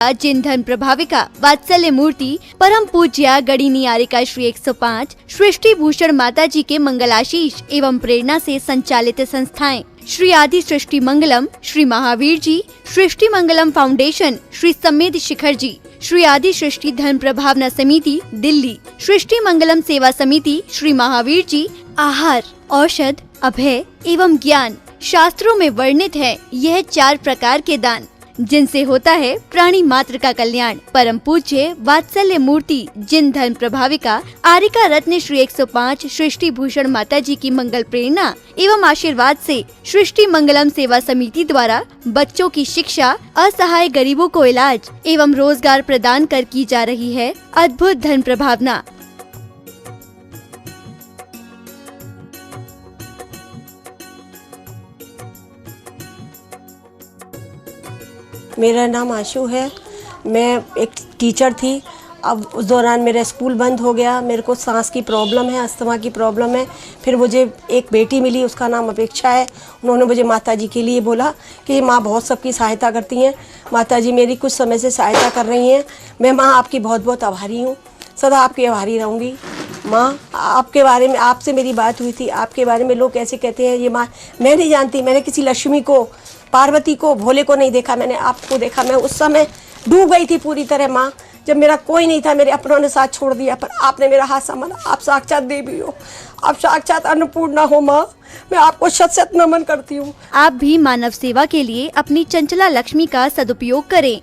जिन धन प्रभाविका वात्सल्य मूर्ति परम पूज्या गणिनी आरिका श्री 105 सृष्टि भूषण माता जी के मंगलाशीष एवं प्रेरणा से संचालित संस्थाएं श्री आदि सृष्टि मंगलम, श्री महावीर जी, सृष्टि मंगलम फाउंडेशन, श्री समेत शिखर जी, श्री आदि सृष्टि धन प्रभावना समिति दिल्ली, सृष्टि मंगलम सेवा समिति, श्री महावीर जी, आहार, औषध, अभय एवं ज्ञान शास्त्रों में वर्णित है यह 4 प्रकार के दान जिनसे होता है प्राणी मात्र का कल्याण। परम पूज्य वात्सल्य मूर्ति जिन धन प्रभाविका आरिका रत्न श्री 105 सृष्टि भूषण माता जी की मंगल प्रेरणा एवं आशीर्वाद से सृष्टि मंगलम सेवा समिति द्वारा बच्चों की शिक्षा, असहाय गरीबों को इलाज एवं रोजगार प्रदान कर की जा रही है अद्भुत धन प्रभावना। मेरा नाम आशु है। मैं एक टीचर थी। अब उस दौरान मेरा स्कूल बंद हो गया। मेरे को सांस की प्रॉब्लम है, अस्थमा की प्रॉब्लम है। फिर मुझे एक बेटी मिली, उसका नाम अपेक्षा है। उन्होंने मुझे माता जी के लिए बोला कि माँ बहुत सबकी सहायता करती हैं, माता जी मेरी कुछ समय से सहायता कर रही हैं। मैं माँ आपकी बहुत बहुत आभारी हूँ, सदा आपकी आभारी रहूँगी। माँ आपके बारे में, आपसे मेरी बात हुई थी, आपके बारे में लोग कैसे कहते हैं ये माँ, मैं नहीं जानती। मैंने किसी लक्ष्मी को, पार्वती को, भोले को नहीं देखा, मैंने आपको देखा। मैं उस समय डूब गई थी पूरी तरह माँ, जब मेरा कोई नहीं था, मेरे अपनों ने साथ छोड़ दिया, पर आपने मेरा हाथ संभाला। आप साक्षात देवी हो, आप साक्षात अन्नपूर्णा हो माँ। मैं आपको शत शत नमन करती हूँ। आप भी मानव सेवा के लिए अपनी चंचला लक्ष्मी का सदुपयोग करें।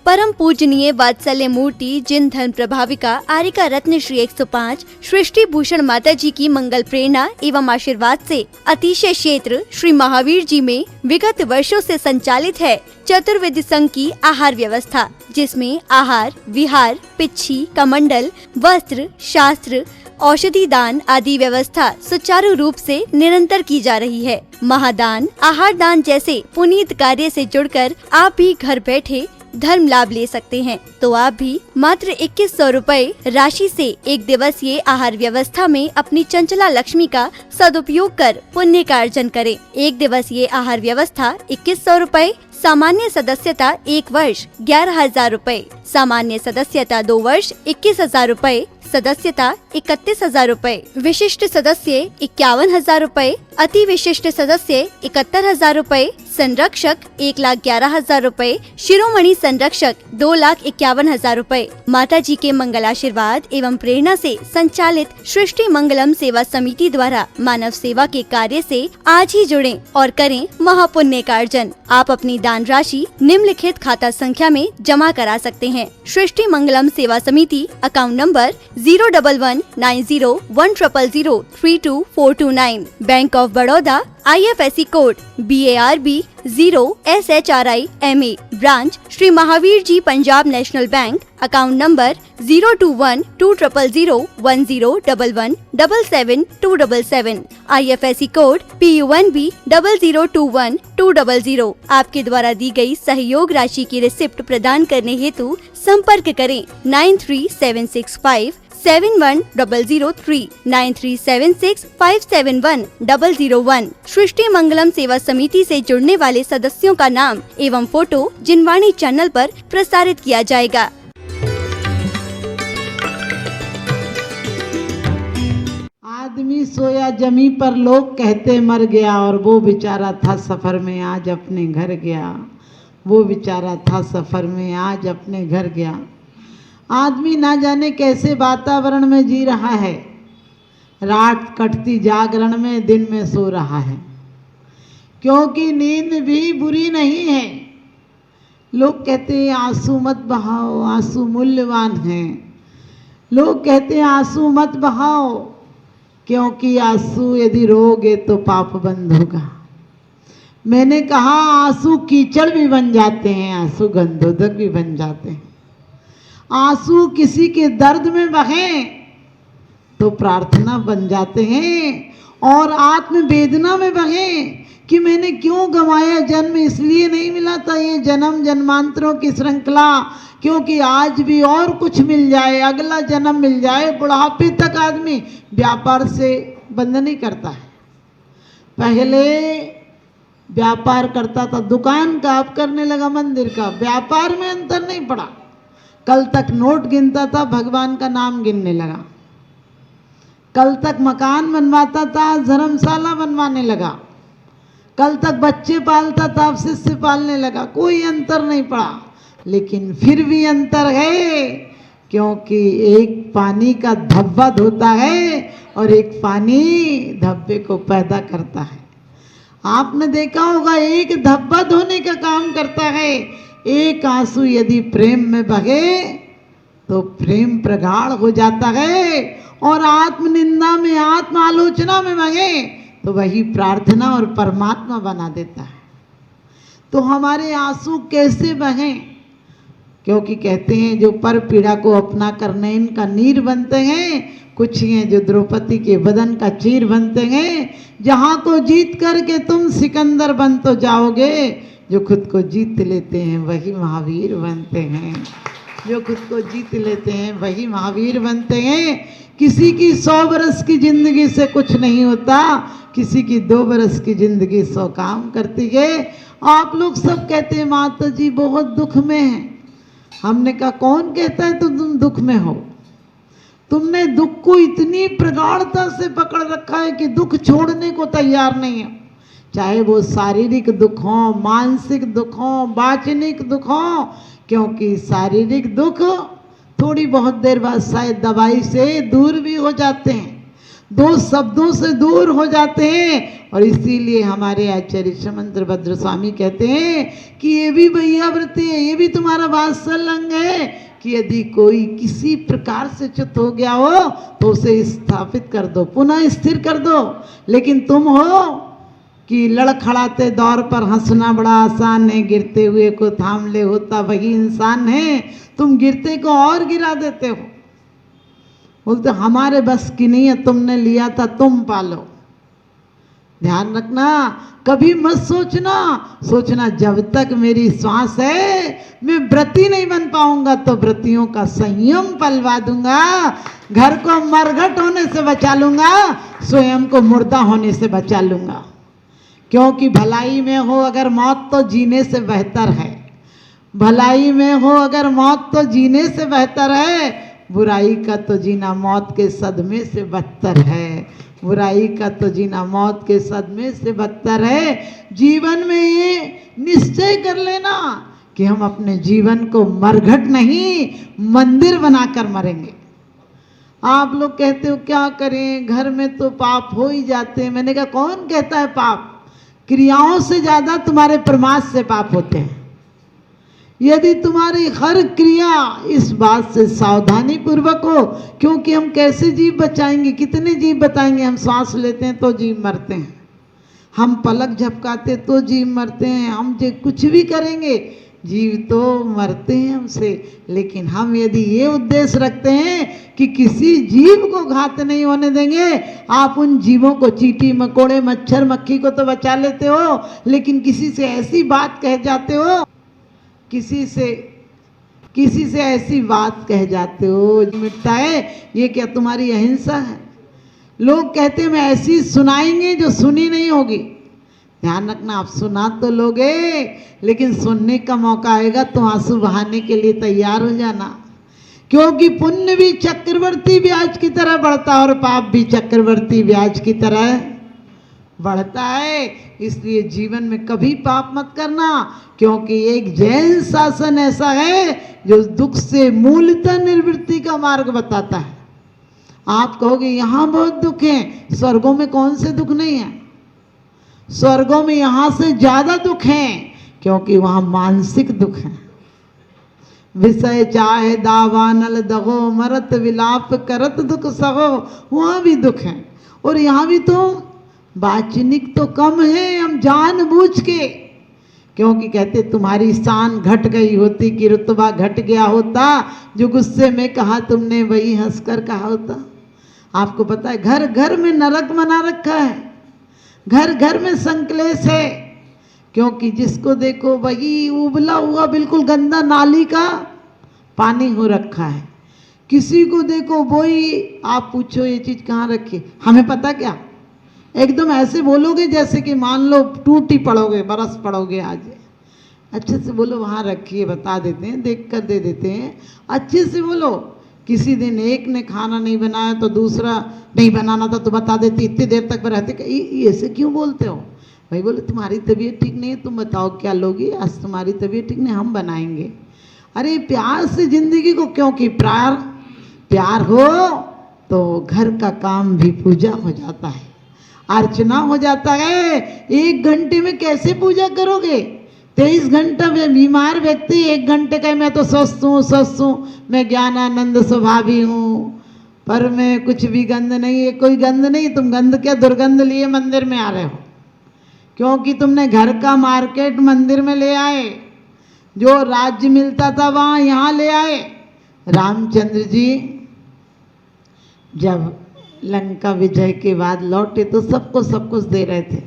परम पूजनीय वात्सल्य मूर्ति जिन धन प्रभाविका आरिका रत्न श्री 105 सृष्टि भूषण माता जी की मंगल प्रेरणा एवं आशीर्वाद से अतिशय क्षेत्र श्री महावीर जी में विगत वर्षों से संचालित है चतुर्विध संघ की आहार व्यवस्था, जिसमें आहार, विहार, पिच्छी, कमंडल, वस्त्र, शास्त्र, औषधि दान आदि व्यवस्था सुचारू रूप से निरंतर की जा रही है। महादान, आहार दान जैसे पुनीत कार्य से जुड़कर आप भी घर बैठे धर्म लाभ ले सकते हैं। तो आप भी मात्र 2100 रुपए राशि से एक दिवसीय आहार व्यवस्था में अपनी चंचला लक्ष्मी का सदुपयोग कर पुण्य का अर्जन करें। एक दिवसीय आहार व्यवस्था 2100 रुपए, सामान्य सदस्यता 1 वर्ष 11,000 रुपए, सामान्य सदस्यता 2 वर्ष 21,000 रुपए, सदस्यता 31,000 रुपए, विशिष्ट सदस्य 51,000 रुपए, अति विशिष्ट सदस्य 71,000 रुपए, संरक्षक 1,11,000 रुपए, शिरोमणि संरक्षक 2,51,000 रुपए। माता जी के मंगल आशीर्वाद एवं प्रेरणा से संचालित सृष्टि मंगलम सेवा समिति द्वारा मानव सेवा के कार्य से आज ही जुड़ें और करें महापुण्य का अर्जन। आप अपनी दान राशि निम्नलिखित खाता संख्या में जमा करा सकते हैं। सृष्टि Mangalam Seva Samiti, account number 0119010003249, bank of Baroda, IFSC code BARB 0SHRIMA, branch Shri Mahavir ji Punjab national bank, account number 0212000117777, IFSC code PUNB 0021200। आपके द्वारा दी गई सहयोग राशि की रिसिप्ट प्रदान करने हेतु संपर्क करें 9376571003, 9376571001। सृष्टि मंगलम सेवा समिति से जुड़ने वाले सदस्यों का नाम एवं फोटो जिनवाणी चैनल पर प्रसारित किया जाएगा। आदमी सोया जमी पर लोग कहते मर गया, और वो बेचारा था सफर में आज अपने घर गया। वो बेचारा था सफर में आज अपने घर गया। आदमी ना जाने कैसे वातावरण में जी रहा है, रात कटती जागरण में, दिन में सो रहा है, क्योंकि नींद भी बुरी नहीं है। लोग कहते हैं आंसू मत बहाओ, आंसू मूल्यवान हैं। लोग कहते हैं आंसू मत बहाओ, क्योंकि आंसू यदि रोगे तो पाप बंद होगा। मैंने कहा आंसू कीचड़ भी बन जाते हैं, आंसू गंधोदक भी बन जाते हैं। आंसू किसी के दर्द में बहें तो प्रार्थना बन जाते हैं, और आत्म वेदना में बहें कि मैंने क्यों गंवाया जन्म, इसलिए नहीं मिला था ये जन्म जन्मांतरों की श्रृंखला, क्योंकि आज भी और कुछ मिल जाए, अगला जन्म मिल जाए। बुढ़ापे तक आदमी व्यापार से बंद नहीं करता है। पहले व्यापार करता था दुकान का, अब करने लगा मंदिर का। व्यापार में अंतर नहीं पड़ा। कल तक नोट गिनता था, भगवान का नाम गिनने लगा। कल तक मकान बनवाता था, धर्मशाला बनवाने लगा। कल तक बच्चे पालता था, अब शिष्य पालने लगा। कोई अंतर नहीं पड़ा, लेकिन फिर भी अंतर है, क्योंकि एक पानी का धब्बा धोता है और एक पानी धब्बे को पैदा करता है। आपने देखा होगा, एक धब्बा धोने का काम करता है। एक आंसू यदि प्रेम में बहे तो प्रेम प्रगाढ़ हो जाता है, और आत्मनिंदा में, आत्म आलोचना में बहे तो वही प्रार्थना और परमात्मा बना देता है। तो हमारे आंसू कैसे बहें? क्योंकि कहते हैं जो पर पीड़ा को अपना करने इनका नीर बनते हैं, कुछ ही हैं जो द्रौपदी के बदन का चीर बनते हैं। जहाँ को जीत करके तुम सिकंदर बन तो जाओगे, जो खुद को जीत लेते हैं वही महावीर बनते हैं। जो खुद को जीत लेते हैं वही महावीर बनते हैं। किसी की 100 बरस की जिंदगी से कुछ नहीं होता, किसी की 2 बरस की जिंदगी 100 काम करती है। आप लोग सब कहते हैं माता जी बहुत दुख में हैं। हमने कहा कौन कहता है तुम दुख में हो? तुमने दुख को इतनी प्रगाढ़ता से पकड़ रखा है कि दुख छोड़ने को तैयार नहीं है। चाहे वो शारीरिक दुख हो, मानसिक दुख हो, वाचनिक दुख हो, क्योंकि शारीरिक दुख थोड़ी बहुत देर बाद शायद दवाई से दूर भी हो जाते हैं, 2 शब्दों से दूर हो जाते हैं। और इसीलिए हमारे आचार्य समंत्र भद्र स्वामी कहते हैं कि ये भी भैयाव्रती है, ये भी तुम्हारा वात्सल अंग है, कि यदि कोई किसी प्रकार से च्युत हो गया हो तो उसे स्थापित कर दो, पुनः स्थिर कर दो। लेकिन तुम हो कि लड़खड़ाते दौर पर हंसना बड़ा आसान है, गिरते हुए को थाम ले होता वही इंसान है। तुम गिरते को और गिरा देते हो। बोलते हमारे बस की नहीं है, तुमने लिया था तुम पालो। ध्यान रखना, कभी मत सोचना जब तक मेरी श्वास है मैं व्रती नहीं बन पाऊंगा तो व्रतियों का संयम पलवा दूंगा। घर को मरघट होने से बचा लूंगा, स्वयं को मुर्दा होने से बचा लूंगा। क्योंकि भलाई में हो अगर मौत तो जीने से बेहतर है। भलाई में हो अगर मौत तो जीने से बेहतर है। बुराई का तो जीना मौत के सदमे से बदतर है। बुराई का तो जीना मौत के सदमे से बदतर है। जीवन में ये निश्चय कर लेना कि हम अपने जीवन को मरघट नहीं मंदिर बनाकर मरेंगे। आप लोग कहते हो क्या करें, घर में तो पाप हो ही जाते हैं। मैंने कहा कौन कहता है पाप? क्रियाओं से ज़्यादा तुम्हारे प्रमाद से पाप होते हैं। यदि तुम्हारी हर क्रिया इस बात से सावधानी पूर्वक हो, क्योंकि हम कैसे जीव बचाएंगे, कितने जीव बताएंगे? हम सांस लेते हैं तो जीव मरते हैं, हम पलक झपकाते तो जीव मरते हैं, हम जो कुछ भी करेंगे जीव तो मरते हैं हमसे। लेकिन हम यदि ये उद्देश्य रखते हैं कि किसी जीव को घात नहीं होने देंगे, आप उन जीवों को, चींटी मकोड़े मच्छर मक्खी को तो बचा लेते हो, लेकिन किसी से ऐसी बात कह जाते हो, किसी से ऐसी बात कह जाते हो मिटता है। ये क्या तुम्हारी अहिंसा है? लोग कहते हैं मैं ऐसी सुनाएंगे जो सुनी नहीं होगी। ध्यान रखना, आप सुना तो लोगे, लेकिन सुनने का मौका आएगा तो आंसू बहाने के लिए तैयार हो जाना। क्योंकि पुण्य भी चक्रवर्ती ब्याज की तरह बढ़ता है और पाप भी चक्रवर्ती ब्याज की तरह बढ़ता है। इसलिए जीवन में कभी पाप मत करना, क्योंकि एक जैन शासन ऐसा है जो दुख से मूलतः निवृत्ति का मार्ग बताता है। आप कहोगे यहाँ बहुत दुख है, स्वर्गों में कौन से दुख नहीं है? स्वर्गों में यहाँ से ज्यादा दुख है, क्योंकि वहाँ मानसिक दुख है। विषय चाहे दावानल दगो, मरत विलाप करत दुख सहो, वहाँ भी दुख है। और यहाँ भी तो वाचनिक तो कम है, हम जानबूझ के, क्योंकि कहते तुम्हारी शान घट गई होती कि रुतबा घट गया होता, जो गुस्से में कहा तुमने वही हंसकर कहा होता। आपको पता है घर घर में नरक बना रखा है, घर घर में संकलेश है, क्योंकि जिसको देखो वही उबला हुआ बिल्कुल गंदा नाली का पानी हो रखा है। किसी को देखो वही, आप पूछो ये चीज़ कहाँ रखी, हमें पता क्या, एकदम ऐसे बोलोगे जैसे कि मान लो टूटी पड़ोगे, बरस पड़ोगे आज। अच्छे से बोलो, वहाँ रखिए, बता देते हैं, देख कर दे देते हैं। अच्छे से बोलो। किसी दिन एक ने खाना नहीं बनाया तो दूसरा नहीं बनाना था तो बता देती, इतनी देर तक रहते। ऐसे क्यों बोलते हो भाई? बोले तुम्हारी तबीयत ठीक नहीं है, तुम बताओ क्या लोगी, आज तुम्हारी तबीयत ठीक नहीं, हम बनाएंगे। अरे प्यार से जिंदगी को, क्योंकि प्यार हो तो घर का काम भी पूजा हो जाता है, अर्चना हो जाता है। 1 घंटे में कैसे पूजा करोगे? 23 घंटा में बीमार व्यक्ति 1 घंटे का मैं तो स्वस्थ हूँ, मैं ज्ञानानंद स्वभावी हूँ, पर मैं कुछ भी गंध नहीं है। कोई गंध नहीं, तुम गंध क्या दुर्गंध लिए मंदिर में आ रहे हो, क्योंकि तुमने घर का मार्केट मंदिर में ले आए, जो राज्य मिलता था वहाँ यहाँ ले आए। रामचंद्र जी जब लंका विजय के बाद लौटे तो सबको सब कुछ दे रहे थे।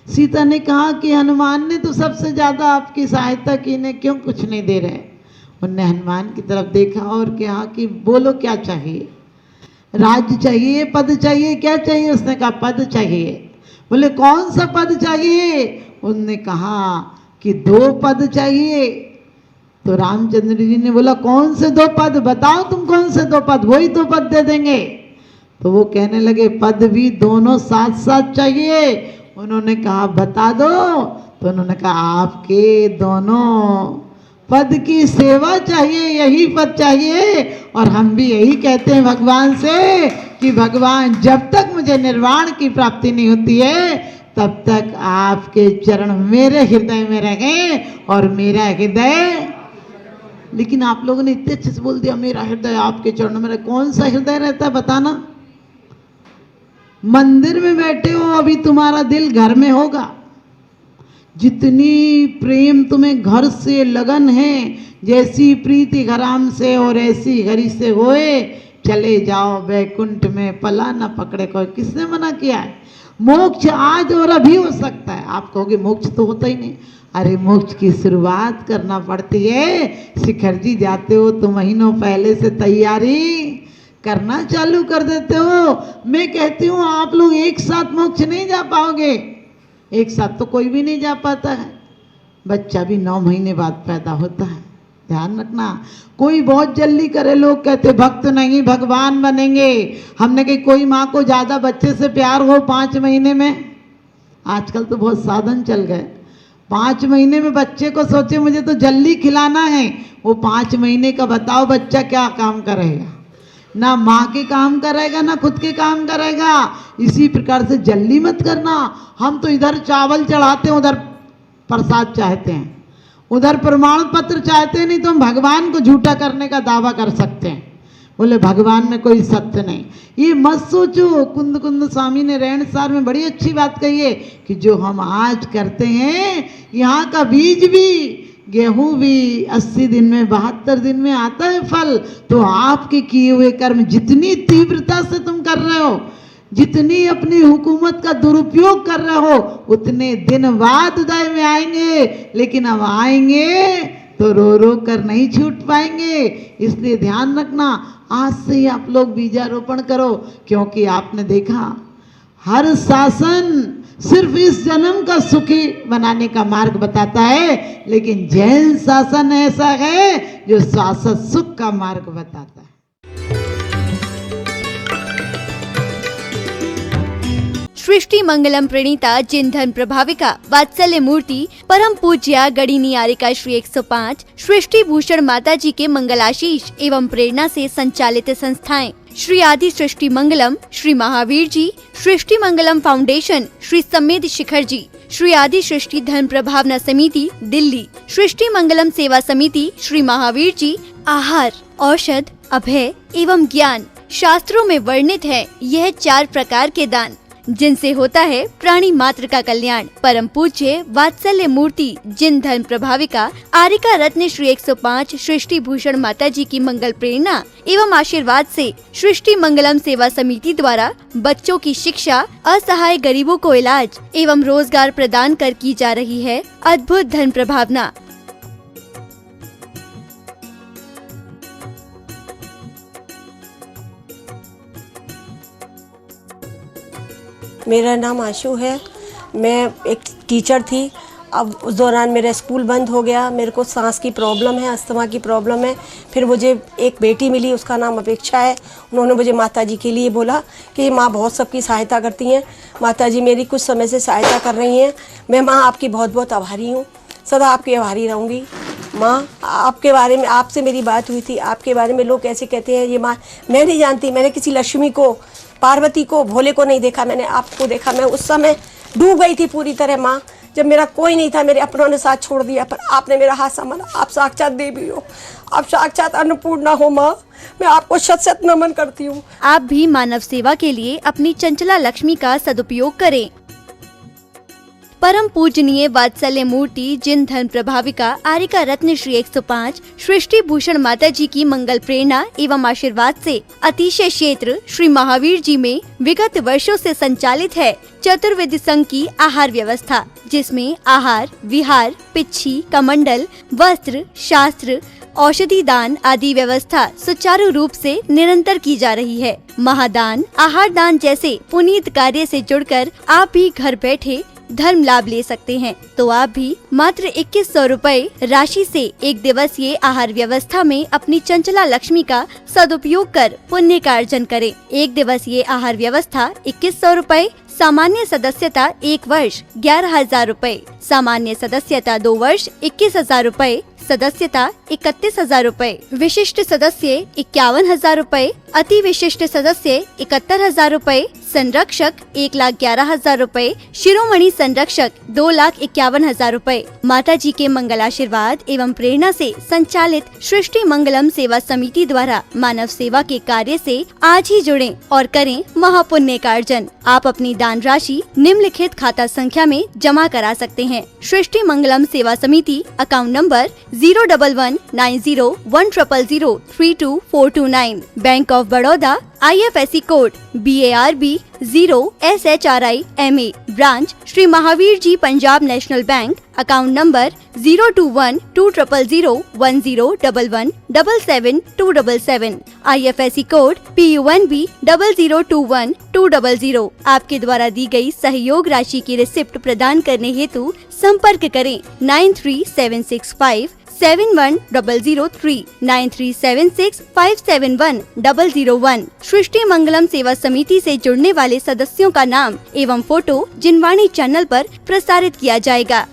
सीता ने कहा कि हनुमान ने तो सबसे ज़्यादा आपकी सहायता की, ने क्यों कुछ नहीं दे रहे? उनने हनुमान की तरफ देखा और कहा कि बोलो क्या चाहिए? राज्य चाहिए, पद चाहिए, क्या चाहिए? उसने कहा पद चाहिए। बोले कौन सा पद चाहिए? उनने कहा कि 2 पद चाहिए। तो रामचंद्र जी ने बोला कौन से 2 पद? बताओ तुम कौन से 2 पद, वही 2 पद दे देंगे। तो वो कहने लगे पद भी दोनों साथ साथ चाहिए। उन्होंने कहा बता दो। तो उन्होंने कहा आपके दोनों पद की सेवा चाहिए, यही पद चाहिए। और हम भी यही कहते हैं भगवान से कि भगवान जब तक मुझे निर्वाण की प्राप्ति नहीं होती है तब तक आपके चरण मेरे हृदय में रहें और मेरा हृदय। लेकिन आप लोगों ने इतने अच्छे से बोल दिया मेरा हृदय आपके चरणों में रहे। कौन सा हृदय रहता है बताना? मंदिर में बैठे हो, अभी तुम्हारा दिल घर में होगा। जितनी प्रेम तुम्हें घर से लगन है, जैसी प्रीति घराम से और ऐसी हरि से होए, चले जाओ वैकुंठ में पला न पकड़े कोई। किसने मना किया है? मोक्ष आज और अभी हो सकता है। आप कहोगे मोक्ष तो होता ही नहीं। अरे मोक्ष की शुरुआत करना पड़ती है। शिखर जी जाते हो तो महीनों पहले से तैयारी करना चालू कर देते हो। मैं कहती हूँ आप लोग एक साथ मोक्ष नहीं जा पाओगे। एक साथ तो कोई भी नहीं जा पाता है। बच्चा भी 9 महीने बाद पैदा होता है, ध्यान रखना। कोई बहुत जल्दी करे, लोग कहते भक्त नहीं भगवान बनेंगे। हमने कही कोई माँ को ज़्यादा बच्चे से प्यार हो 5 महीने में, आजकल तो बहुत साधन चल गए। 5 महीने में बच्चे को सोचे मुझे तो जल्दी खिलाना है, वो 5 महीने का बताओ बच्चा क्या काम करेगा? ना माँ के काम करेगा ना खुद के काम करेगा। इसी प्रकार से जल्दी मत करना। हम तो इधर चावल चढ़ाते हैं, उधर प्रसाद चाहते हैं, उधर प्रमाण पत्र चाहते हैं, नहीं तो हम भगवान को झूठा करने का दावा कर सकते हैं। बोले भगवान में कोई सत्य नहीं, ये मत सोचो। कुंद स्वामी ने रहनसार में बड़ी अच्छी बात कही है कि जो हम आज करते हैं, यहाँ का बीज भी, गेहूं भी 80 दिन में 72 दिन में आता है फल। तो आपके किए हुए कर्म जितनी तीव्रता से तुम कर रहे हो, जितनी अपनी हुकूमत का दुरुपयोग कर रहे हो, उतने दिन बाद उदय में आएंगे। लेकिन अब आएंगे तो रो रो कर नहीं छूट पाएंगे। इसलिए ध्यान रखना, आज से ही आप लोग बीजारोपण करो। क्योंकि आपने देखा हर शासन सिर्फ इस जन्म का सुखी बनाने का मार्ग बताता है, लेकिन जैन शासन ऐसा है जो शाश्वत सुख का मार्ग बताता है। सृष्टि मंगलम प्रणीता जिन धन प्रभाविका वात्सल्य मूर्ति परम पूज्या गणिनी आरिका श्री 105 सृष्टि भूषण माता जी के मंगलाशीष एवं प्रेरणा से संचालित संस्थाएं श्री आदि सृष्टि मंगलम, श्री महावीर जी, सृष्टि मंगलम फाउंडेशन, श्री समेत शिखर जी, श्री आदि सृष्टि धन प्रभावना समिति दिल्ली, सृष्टि मंगलम सेवा समिति, श्री महावीर जी, आहार, औषध, अभय एवं ज्ञान शास्त्रों में वर्णित है यह 4 प्रकार के दान, जिनसे होता है प्राणी मात्र का कल्याण। परम पूज्य वात्सल्य मूर्ति जिन धन प्रभाविका आरिका रत्न श्री 105 सृष्टि भूषण माता जी की मंगल प्रेरणा एवं आशीर्वाद से सृष्टि मंगलम सेवा समिति द्वारा बच्चों की शिक्षा, असहाय गरीबों को इलाज एवं रोजगार प्रदान कर की जा रही है अद्भुत धन प्रभावना। मेरा नाम आशू है। मैं एक टीचर थी। अब उस दौरान मेरा स्कूल बंद हो गया। मेरे को सांस की प्रॉब्लम है, अस्थमा की प्रॉब्लम है। फिर मुझे एक बेटी मिली, उसका नाम अपेक्षा है। उन्होंने मुझे माताजी के लिए बोला कि माँ बहुत सबकी सहायता करती हैं, माताजी मेरी कुछ समय से सहायता कर रही हैं। मैं माँ आपकी बहुत बहुत आभारी हूँ, सदा आपकी आभारी रहूँगी। माँ, आपके बारे में आपसे मेरी बात हुई थी, आपके बारे में लोग कैसे कहते हैं ये माँ, मैं नहीं जानती। मैंने किसी लक्ष्मी को, पार्वती को, भोले को नहीं देखा, मैंने आपको देखा। मैं उस समय डूब गई थी पूरी तरह माँ, जब मेरा कोई नहीं था, मेरे अपनों ने साथ छोड़ दिया, पर आपने मेरा हाथ संभाला। आप साक्षात देवी हो, आप साक्षात अन्नपूर्णा हो माँ। मैं आपको शत शत नमन करती हूँ। आप भी मानव सेवा के लिए अपनी चंचला लक्ष्मी का सदुपयोग करें। परम पूजनीय वात्सल्य मूर्ति जिन धर्म प्रभाविका आरिका रत्न श्री 105 सृष्टि भूषण माता जी की मंगल प्रेरणा एवं आशीर्वाद से अतिशय क्षेत्र श्री महावीर जी में विगत वर्षों से संचालित है चतुर्वेद संघ की आहार व्यवस्था, जिसमें आहार, विहार, पिच्छी, कमंडल, वस्त्र, शास्त्र, औषधि दान आदि व्यवस्था सुचारू रूप से निरंतर की जा रही है। महादान, आहार दान जैसे पुनीत कार्य से जुड़कर आप भी घर बैठे धर्म लाभ ले सकते हैं। तो आप भी मात्र 2100 रुपए राशि से एक दिवसीय आहार व्यवस्था में अपनी चंचला लक्ष्मी का सदुपयोग कर पुण्य का अर्जन करें। एक दिवसीय आहार व्यवस्था 2100 रुपए, सामान्य सदस्यता 1 वर्ष 11,000 रुपए, सामान्य सदस्यता 2 वर्ष 21,000 रुपए, सदस्यता 31,000 रुपए, विशिष्ट सदस्य 51,000 रुपए, अति विशिष्ट सदस्य 71,000 रुपए, संरक्षक 1,11,000 रुपए, शिरोमणि संरक्षक 2,51,000 रुपए। माता जी के मंगल आशीर्वाद एवं प्रेरणा से संचालित सृष्टि मंगलम सेवा समिति द्वारा मानव सेवा के कार्य से आज ही जुड़ें और करें महापुण्य का अर्जन। आप अपनी दान राशि निम्नलिखित खाता संख्या में जमा करा सकते हैं। सृष्टि Mangalam Seva Samiti, account number 011901000322429, bank of Baroda, IFSC code BARB 0SHRIMA, branch Shri Mahavir ji Punjab national bank, account number 021-200-101177-277, IFSC code PUNB 0021200। आपके द्वारा दी गई सहयोग राशि की रिसिप्ट प्रदान करने हेतु संपर्क करें 9376571003 9376571001। सृष्टि मंगलम सेवा समिति से जुड़ने वाले सदस्यों का नाम एवं फोटो जिनवाणी चैनल पर प्रसारित किया जाएगा।